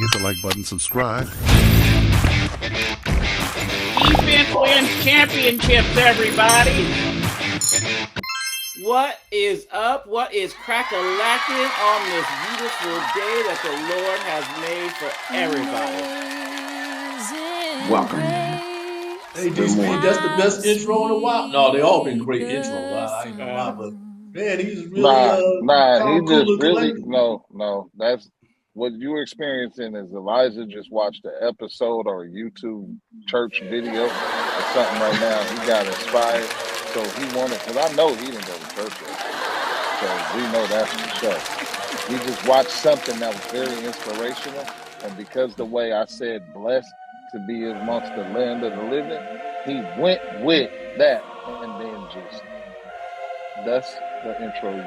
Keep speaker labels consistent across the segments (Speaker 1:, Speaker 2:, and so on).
Speaker 1: hit the like button, subscribe.
Speaker 2: Defense wins championships, everybody. What is up? What is crack-a-lacking on this beautiful day that the Lord has made for everybody?
Speaker 3: Welcome.
Speaker 4: Hey, DSpeed, that's the best intro in a while. No, they all been great intros. I ain't gonna lie, but man, he's really
Speaker 5: He
Speaker 4: calm, cool,
Speaker 5: just
Speaker 4: and
Speaker 5: really
Speaker 4: collected.
Speaker 5: no. That's what you're experiencing is Elijah just watched an episode or a YouTube church video or something right now. He got inspired, so he wanted. Because I know he didn't go to church yet, so we know that's for sure. He just watched something that was very inspirational, and because the way I said blessed to be amongst the land of the living, he went with that, and then just that's the intro you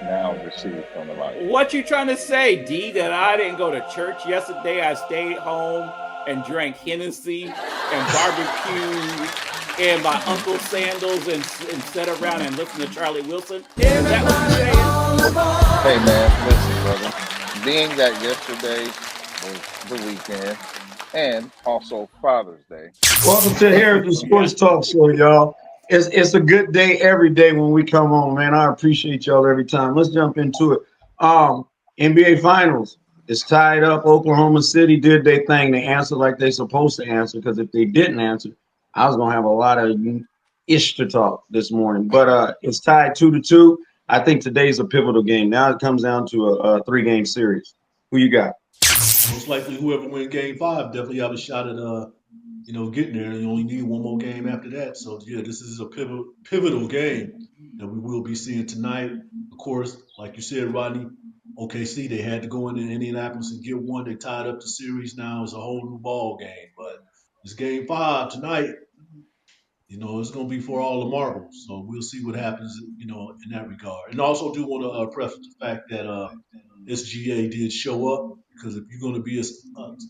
Speaker 5: now receive from the life.
Speaker 2: What you trying to say, D, that I didn't go to church yesterday? I stayed home and drank Hennessy and barbecue in my uncle's sandals and sat around and listened to Charlie Wilson? Is that what you're saying?
Speaker 5: Hey man, listen, brother. Being that yesterday was the weekend and also Father's Day.
Speaker 3: Welcome to HAIRitage Sports Talk show, y'all. It's a good day every day when we come on, man. I appreciate y'all every time. Let's jump into it. NBA Finals. It's tied up. Oklahoma City did their thing. They answered like they're supposed to answer, because if they didn't answer, I was gonna have a lot of ish to talk this morning. But it's tied 2-2. I think today's a pivotal game. Now it comes down to a 3-game series. Who you got?
Speaker 4: Most likely, whoever win Game 5 definitely have a shot at getting there. You only need one more game after that. So yeah, this is a pivotal game that we will be seeing tonight. Of course, like you said, Rodney, OKC, they had to go into Indianapolis and get one. They tied up the series now. It's a whole new ball game. But it's Game 5 tonight. It's going to be for all the marbles. So we'll see what happens, in that regard. And I also do want to preface the fact that SGA did show up, because if you're going to be a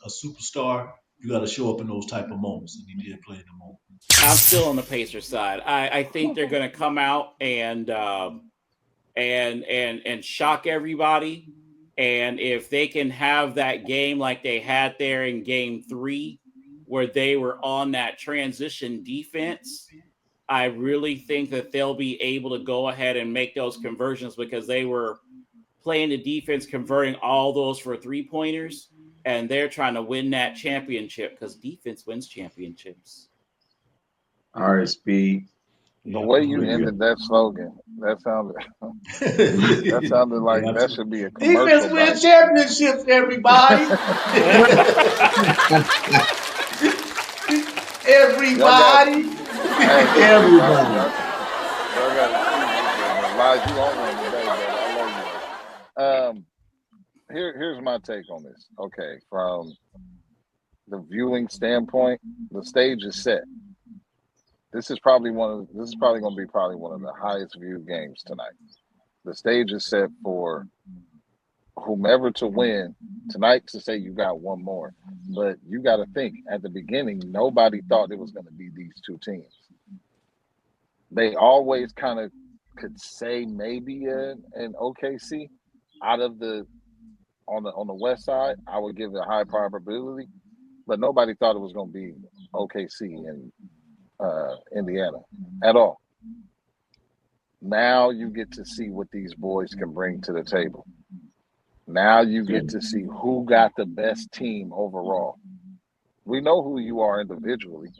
Speaker 4: superstar, you got to show up in those type of moments, and he did play in the moment.
Speaker 2: I'm still on the Pacers side. I think they're going to come out and shock everybody. And if they can have that game like they had there in Game 3, where they were on that transition defense, I really think that they'll be able to go ahead and make those conversions, because they were playing the defense, converting all those for 3-pointers, and they're trying to win that championship, because defense wins championships.
Speaker 3: All right, Speed.
Speaker 5: The way you ended that slogan, that sounded like that should be a commercial.
Speaker 4: Defense wins championships, everybody. Everybody.
Speaker 5: Here's my take on this. Okay, from the viewing standpoint, the stage is set. This is probably going to be one of the highest viewed games tonight. The stage is set for whomever to win tonight, to say you got one more. But you got to think, at the beginning, nobody thought it was going to be these two teams. They always kind of could say maybe an OKC out of on the west side. I would give it a high probability, but nobody thought it was going to be OKC in Indiana at all. Now you get to see what these boys can bring to the table. Now you get to see who got the best team overall. We know who you are individually.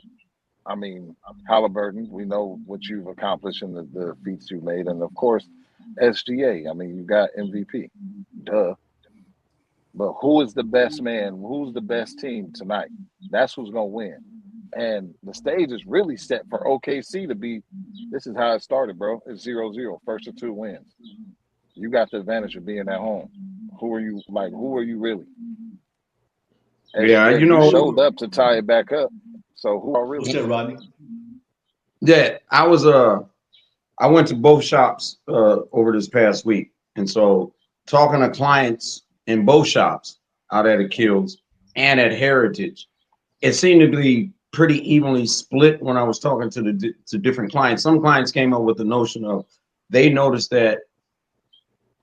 Speaker 5: I mean, Halliburton, we know what you've accomplished and the feats you've made. And, of course, SGA. I mean, you got MVP. Duh. But who is the best man? Who's the best team tonight? That's who's going to win. And the stage is really set for OKC to be – this is how it started, bro. It's 0-0, first of 2 wins. You got the advantage of being at home. Who are you really?
Speaker 3: Yeah,
Speaker 5: you showed up to tie it back up. So who are really?
Speaker 4: What's that, Rodney?
Speaker 3: Yeah, I went to both shops over this past week. And so talking to clients in both shops, out at Akil's and at HAIRitage, it seemed to be pretty evenly split when I was talking to different clients. Some clients came up with the notion of they noticed that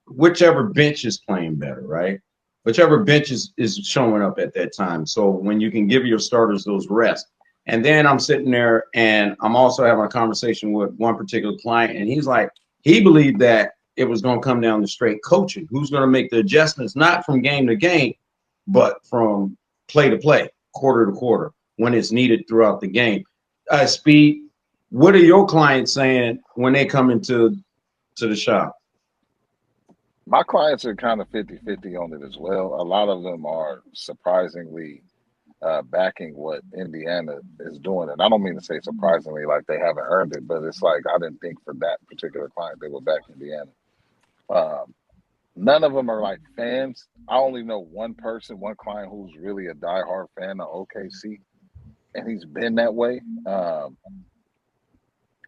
Speaker 3: whichever bench is playing better, right? whichever bench is showing up at that time. So when you can give your starters those rests. And then I'm sitting there and I'm also having a conversation with one particular client, and he's like, he believed that it was going to come down to straight coaching. Who's going to make the adjustments, not from game to game, but from play to play, quarter to quarter, when it's needed throughout the game. Speed, what are your clients saying when they come into the shop?
Speaker 5: My clients are kind of 50-50 on it as well. A lot of them are surprisingly backing what Indiana is doing. And I don't mean to say surprisingly like they haven't earned it, but it's like I didn't think for that particular client they would back Indiana. None of them are like fans. I only know one person, one client who's really a diehard fan of OKC, and he's been that way.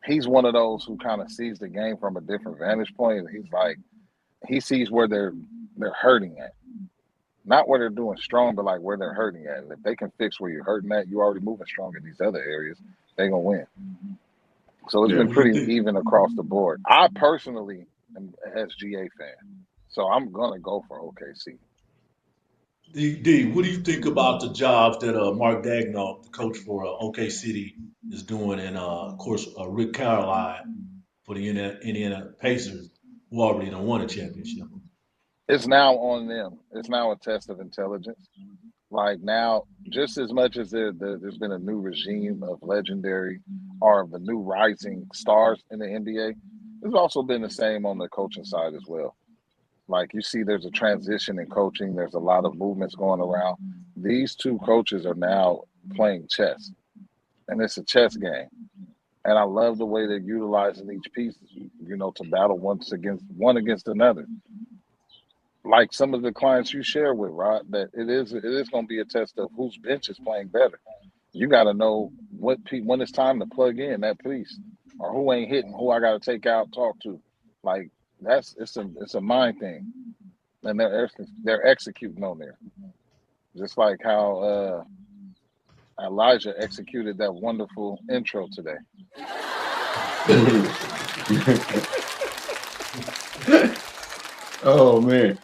Speaker 5: He's one of those who kind of sees the game from a different vantage point. He's like, he sees where they're hurting at. Not where they're doing strong, but like where they're hurting at. And if they can fix where you're hurting at, you're already moving strong in these other areas, they're going to win. So it's been pretty even across the board. I personally am an SGA fan, so I'm going to go for OKC.
Speaker 4: D, what do you think about the jobs that Mark Daigneault, the coach for OK City, is doing, and of course Rick Carlisle for the Indiana Pacers, who already done won a championship?
Speaker 5: It's now on them. It's now a test of intelligence. Like now, just as much as there's been a new regime of legendary or the new rising stars in the NBA, there's also been the same on the coaching side as well. Like you see, there's a transition in coaching. There's a lot of movements going around. These two coaches are now playing chess, and it's a chess game. And I love the way they're utilizing each piece, you know, to battle one against another. Like some of the clients you share with, Rod, that it is going to be a test of whose bench is playing better. You got to know when it's time to plug in that piece, or who ain't hitting, who I got to take out, talk to. Like it's a mind thing, and they're executing on there, just like how Elijah executed that wonderful intro today.
Speaker 3: Oh man.